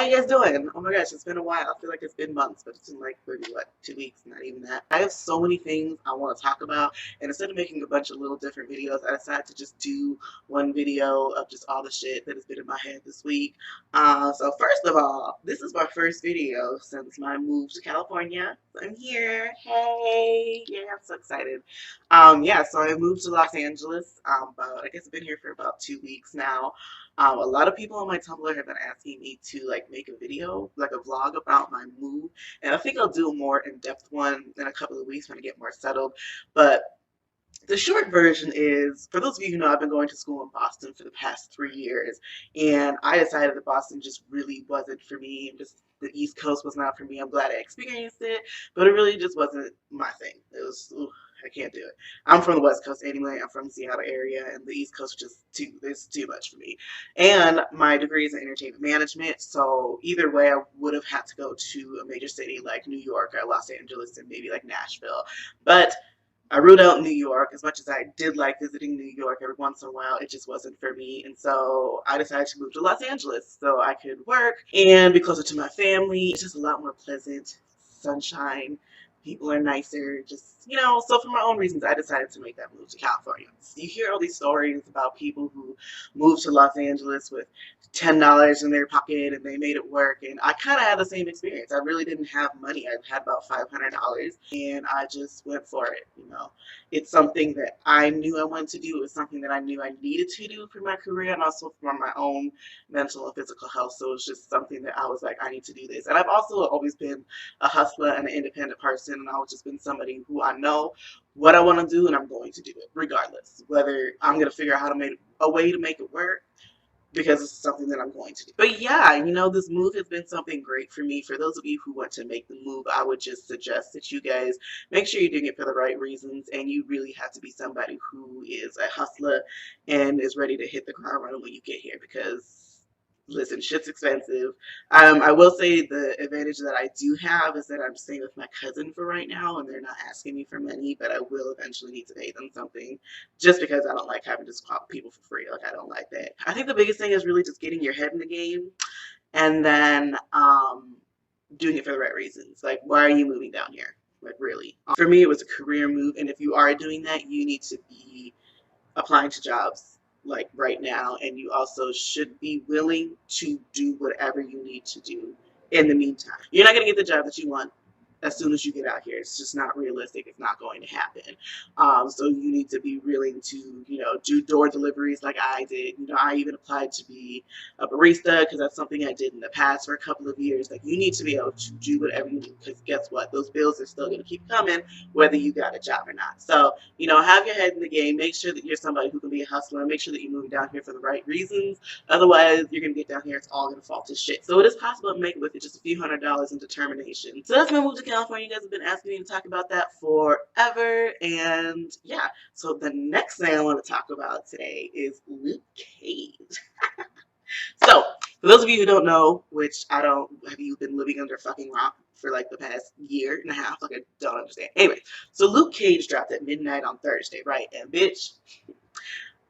you guys doing? Oh my gosh, it's been a while. I feel like it's been months, but it's been like maybe what, 2 weeks, not even that. I have so many things I want to talk about, and instead of making a bunch of little different videos, I decided to just do one video of just all the shit that has been in my head this week. So first of all, this is my first video since my move to California. I'm here. Hey, yeah, I'm so excited. Yeah, so I moved to Los Angeles. But I guess I've been here for about 2 weeks now. A lot of people on my Tumblr have been asking me to like make a video, like a vlog about my move, and I think I'll do a more in-depth one in a couple of weeks when I get more settled. But the short version is, for those of you who know, I've been going to school in Boston for the past 3 years, and I decided that Boston just really wasn't for me, and just the East Coast was not for me. I'm glad I experienced it, but it really just wasn't my thing. It was, ooh, I can't do it. I'm from the West Coast anyway. I'm from the Seattle area, and the East Coast just it's too much for me. And my degree is in entertainment management, so either way, I would have had to go to a major city like New York or Los Angeles and maybe like Nashville, but I ruled out New York. As much as I did like visiting New York every once in a while, it just wasn't for me. And so I decided to move to Los Angeles so I could work and be closer to my family. It's just a lot more pleasant, sunshine. People are nicer, just, so for my own reasons, I decided to make that move to California. You hear all these stories about people who moved to Los Angeles with $10 in their pocket and they made it work, and I kind of had the same experience. I really didn't have money. I had about $500 and I just went for it. It's something that I knew I wanted to do. It was something that I knew I needed to do for my career and also for my own mental and physical health. So it's just something that I was like, I need to do this. And I've also always been a hustler and an independent person, and I've just been somebody who I know what I want to do and I'm going to do it regardless, whether I'm going to figure out how to make a way to make it work, because it's something that I'm going to do. But yeah, this move has been something great for me. For those of you who want to make the move, I would just suggest that you guys make sure you're doing it for the right reasons, and you really have to be somebody who is a hustler and is ready to hit the ground running when you get here, because listen, shit's expensive. I will say the advantage that I do have is that I'm staying with my cousin for right now, and they're not asking me for money, but I will eventually need to pay them something, just because I don't like having to swap people for free. Like, I don't like that. I think the biggest thing is really just getting your head in the game, and then doing it for the right reasons. Like, why are you moving down here? Like, really. For me, it was a career move, and if you are doing that, you need to be applying to jobs like right now, and you also should be willing to do whatever you need to do in the meantime. You're not going to get the job that you want as soon as you get out here. It's just not realistic. It's not going to happen. So you need to be willing to, do door deliveries like I did. I even applied to be a barista because that's something I did in the past for a couple of years. Like, you need to be able to do whatever you do, because guess what? Those bills are still going to keep coming whether you got a job or not. So, have your head in the game. Make sure that you're somebody who can be a hustler. Make sure that you're moving down here for the right reasons. Otherwise, you're going to get down here, it's all going to fall to shit. So it is possible to make it with just a few $100s in determination. So that's my move to California. You guys have been asking me to talk about that forever. And yeah, so the next thing I want to talk about today is Luke Cage. So, for those of you who don't know, which I don't, have you been living under a fucking rock for like the past year and a half? Like, I don't understand. Anyway, so Luke Cage dropped at midnight on Thursday, right? And bitch,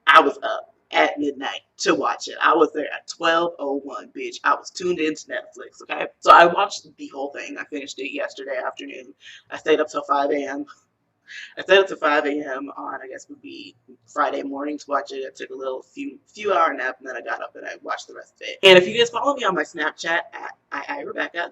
I was up at midnight to watch it. I was there at 12:01, bitch. I was tuned into Netflix, okay? So I watched the whole thing. I finished it yesterday afternoon. I stayed up till 5 a.m. I stayed up to 5 a.m. on, I guess would be Friday morning to watch it. I took a little few hour nap, and then I got up and I watched the rest of it. And if you guys follow me on my Snapchat at Rebecca,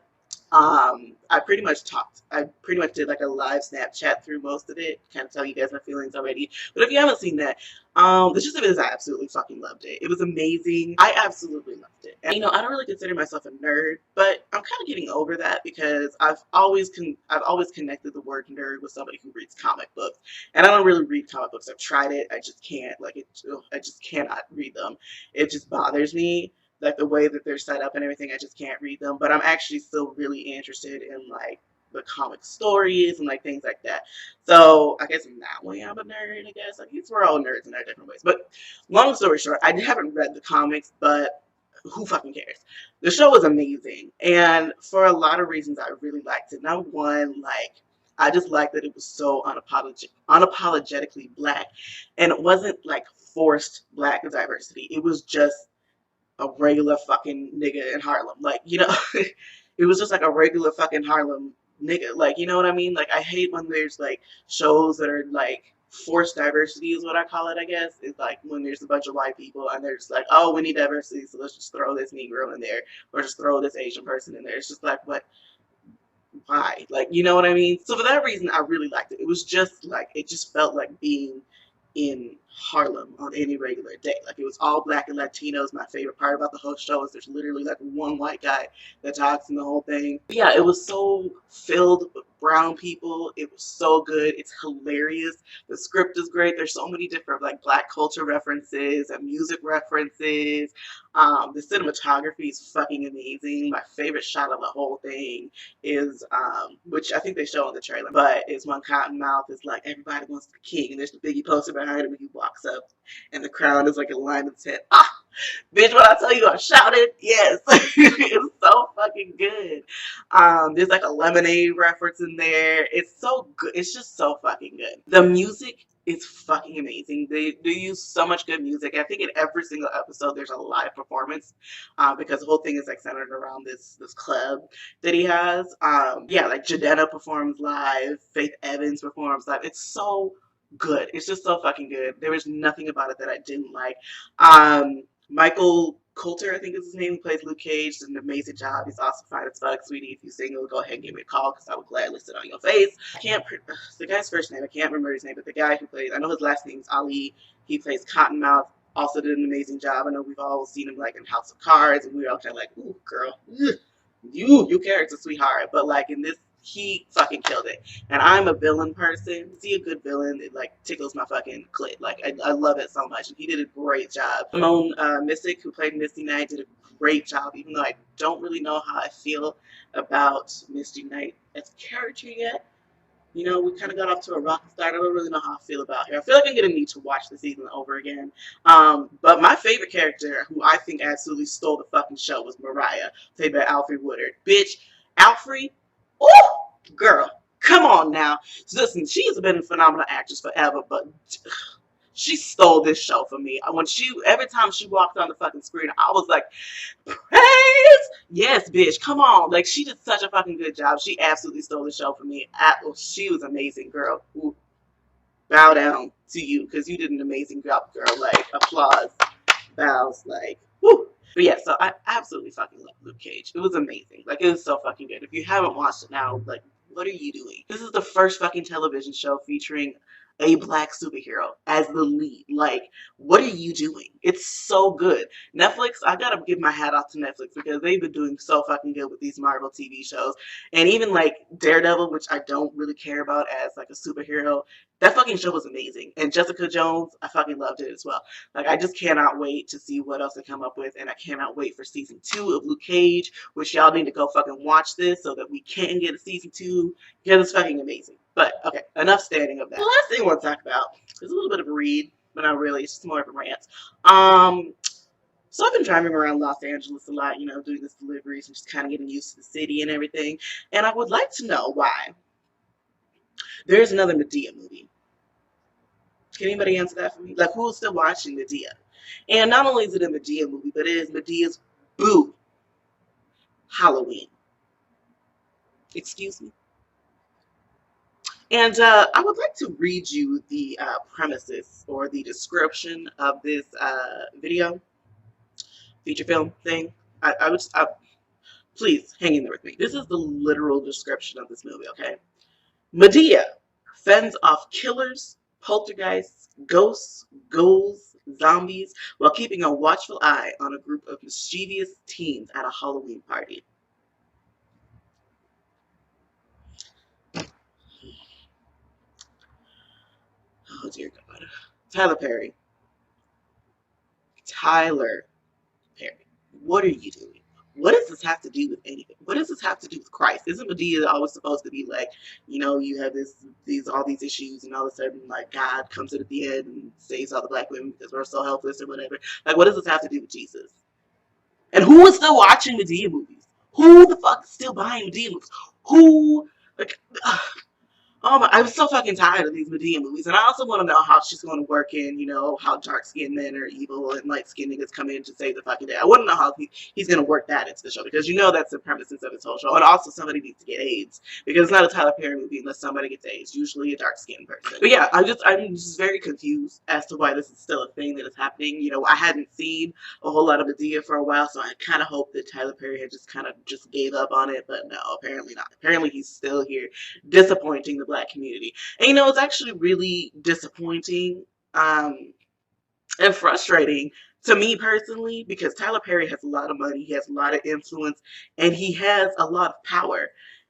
I pretty much did like a live Snapchat through most of it, kind of tell you guys my feelings already. But if you haven't seen that, the gist of it is I absolutely fucking loved it. It was amazing. I absolutely loved it. And I don't really consider myself a nerd, but I'm kind of getting over that, because I've always connected the word nerd with somebody who reads comic books, and I don't really read comic books. I've tried it. I just can't. I just cannot read them. It just bothers me. Like, the way that they're set up and everything, I just can't read them. But I'm actually still really interested in like the comic stories and like things like that. So I guess in that way I'm a nerd. I guess we're all nerds in our different ways. But long story short, I haven't read the comics, but who fucking cares? The show was amazing, and for a lot of reasons I really liked it. Number one, like, I just liked that it was so unapologetically black, and it wasn't like forced black diversity. It was just a regular fucking nigga in Harlem. Like, you know, it was just like a regular fucking Harlem nigga. Like, you know what I mean? Like, I hate when there's like shows that are like forced diversity is what I call it, I guess. It's like when there's a bunch of white people and they're just like, oh, we need diversity, so let's just throw this Negro in there or just throw this Asian person in there. It's just like, what? Why? Like, you know what I mean? So for that reason, I really liked it. It was just like, it just felt like being in Harlem on any regular day. Like, it was all black and Latinos. My favorite part about the whole show is there's literally like one white guy that talks in the whole thing. But yeah, it was so filled with brown people. It was so good. It's hilarious. The script is great. There's so many different like black culture references and music references. The cinematography is fucking amazing. My favorite shot of the whole thing is, which I think they show in the trailer, but is when Cottonmouth is like, everybody wants the king, and there's the Biggie poster behind him, and he walks up, and the crowd is like in line and said, ah, bitch, what I tell you, I shouted, yes. It's so fucking good. There's like a Lemonade reference in there. It's so good. It's just so fucking good. The music is fucking amazing. They use so much good music. I think in every single episode there's a live performance, because the whole thing is like centered around this club that he has. Yeah, like Jadena performs live, Faith Evans performs live. It's so good. It's just so fucking good. There was nothing about it that I didn't like. Michael Coulter, I think is his name, who plays Luke Cage, did an amazing job. He's also fine as fuck. Sweetie, if you're single, go ahead and give me a call because I would gladly sit on your face. I can't, the guy's first name, I can't remember his name, but the guy who plays, I know his last name is Ali. He plays Cottonmouth, also did an amazing job. I know we've all seen him like in House of Cards, and we were all kind of like, ooh, girl, you character, sweetheart. But like in this, he fucking killed it. And I'm a villain person. See a good villain, it like tickles my fucking clit. Like I love it so much. And he did a great job. Simone Missick, who played Misty Knight, did a great job. Even though I don't really know how I feel about Misty Knight as a character yet. You know, we kind of got off to a rocky start. I don't really know how I feel about her. I feel like I'm going to need to watch the season over again. But my favorite character, who I think absolutely stole the fucking show, was Mariah, played by Alfre Woodard. Bitch, Alfre, oh, girl, come on now. So listen, she has been a phenomenal actress forever, but she stole this show for me. Every time she walked on the fucking screen, I was like, praise! Yes, bitch, come on. Like, she did such a fucking good job. She absolutely stole the show for me. She was amazing, girl. Ooh, bow down to you, because you did an amazing job, girl. Like, applause, bows, like, whoo. But yeah, so I absolutely fucking love Luke Cage. It was amazing. Like, it was so fucking good. If you haven't watched it now, like, what are you doing? This is the first fucking television show featuring a black superhero as the lead. Like, what are you doing? It's so good. Netflix, I gotta give my hat off to Netflix because they've been doing so fucking good with these Marvel TV shows. And even like Daredevil, which I don't really care about as like a superhero, that fucking show was amazing. And Jessica Jones, I fucking loved it as well. Like, I just cannot wait to see what else they come up with, and I cannot wait for season 2 of Luke Cage, which y'all need to go fucking watch this so that we can get a season 2, because it's fucking amazing. But, okay, enough standing of that. The last thing I want to talk about is a little bit of a read, but not really. It's just more of a rant. So I've been driving around Los Angeles a lot, you know, doing these deliveries and just kind of getting used to the city and everything. And I would like to know why there's another Madea movie. Can anybody answer that for me? Like, who's still watching Madea? And not only is it a Madea movie, but it is Madea's Boo Halloween. Excuse me? And I would like to read you the premises or the description of this video, feature film thing. Please hang in there with me. This is the literal description of this movie, okay? Madea fends off killers, poltergeists, ghosts, ghouls, zombies, while keeping a watchful eye on a group of mischievous teens at a Halloween party. Oh, dear God. Tyler Perry. Tyler Perry. What are you doing? What does this have to do with anything? What does this have to do with Christ? Isn't Madea always supposed to be like, you know, you have all these issues, and all of a sudden, like, God comes in at the end and saves all the black women because we're so helpless or whatever? Like, what does this have to do with Jesus? And who is still watching Madea movies? Who the fuck is still buying Madea movies? Who, like, oh Oh my, I'm so fucking tired of these Madea movies. And I also want to know how she's going to work in, you know, how dark skinned men are evil and light skinned niggas come in to save the fucking day. I want to know how he's going to work that into the show, because you know that's the premises of his whole show. And also, somebody needs to get AIDS, because it's not a Tyler Perry movie unless somebody gets AIDS, usually a dark skinned person. But yeah, I'm just very confused as to why this is still a thing that is happening. You know, I hadn't seen a whole lot of Madea for a while, so I kind of hoped that Tyler Perry had just kind of just gave up on it, but no, apparently not. Apparently he's still here, disappointing the Black community. And you know, it's actually really disappointing and frustrating to me personally, because Tyler Perry has a lot of money, he has a lot of influence, and he has a lot of power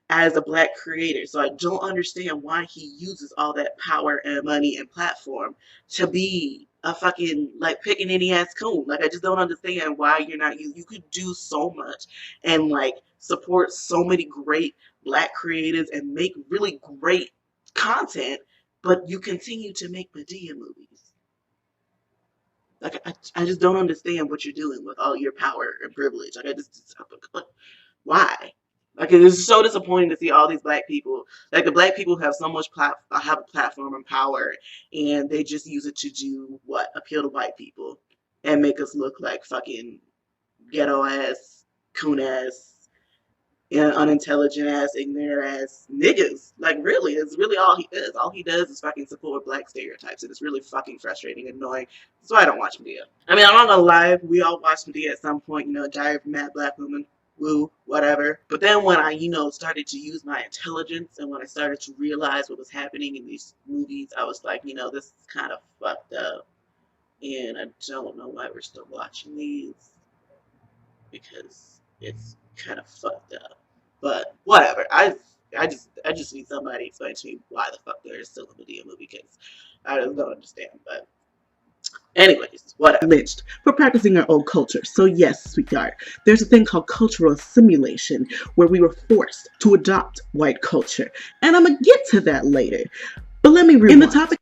as a Black creator. So I don't understand why he uses all that power and money and platform to be a fucking, like, picking any ass coon. Like, I just don't understand why you're not you could do so much and like support so many great Black creatives and make really great content, but you continue to make Madea movies. Like, I just don't understand what you're doing with all your power and privilege. Like, why? Like, it is so disappointing to see all these Black people. Like, the Black people have so much have a platform and power, and they just use it to do what? Appeal to white people and make us look like fucking ghetto ass, coon ass, unintelligent ass, ignorant ass niggas. Like, really, it's really all he does. All he does is fucking support Black stereotypes, and it's really fucking frustrating and annoying. That's why I don't watch Madea. I mean, I'm not gonna lie, we all watched Madea at some point, you know, Diary of a Mad Black Woman, woo, whatever. But then when I, you know, started to use my intelligence, and when I started to realize what was happening in these movies, I was like, you know, this is kind of fucked up, and I don't know why we're still watching these, because it's kind of fucked up. But whatever. I just need somebody to explain to me why the fuck there is still a Madea movie, because I just don't understand. But anyways, whatever. Lynched for practicing our old culture. So yes, sweetheart, there's a thing called cultural assimilation, where we were forced to adopt white culture, and I'm gonna get to that later. But let me rewind. In the topic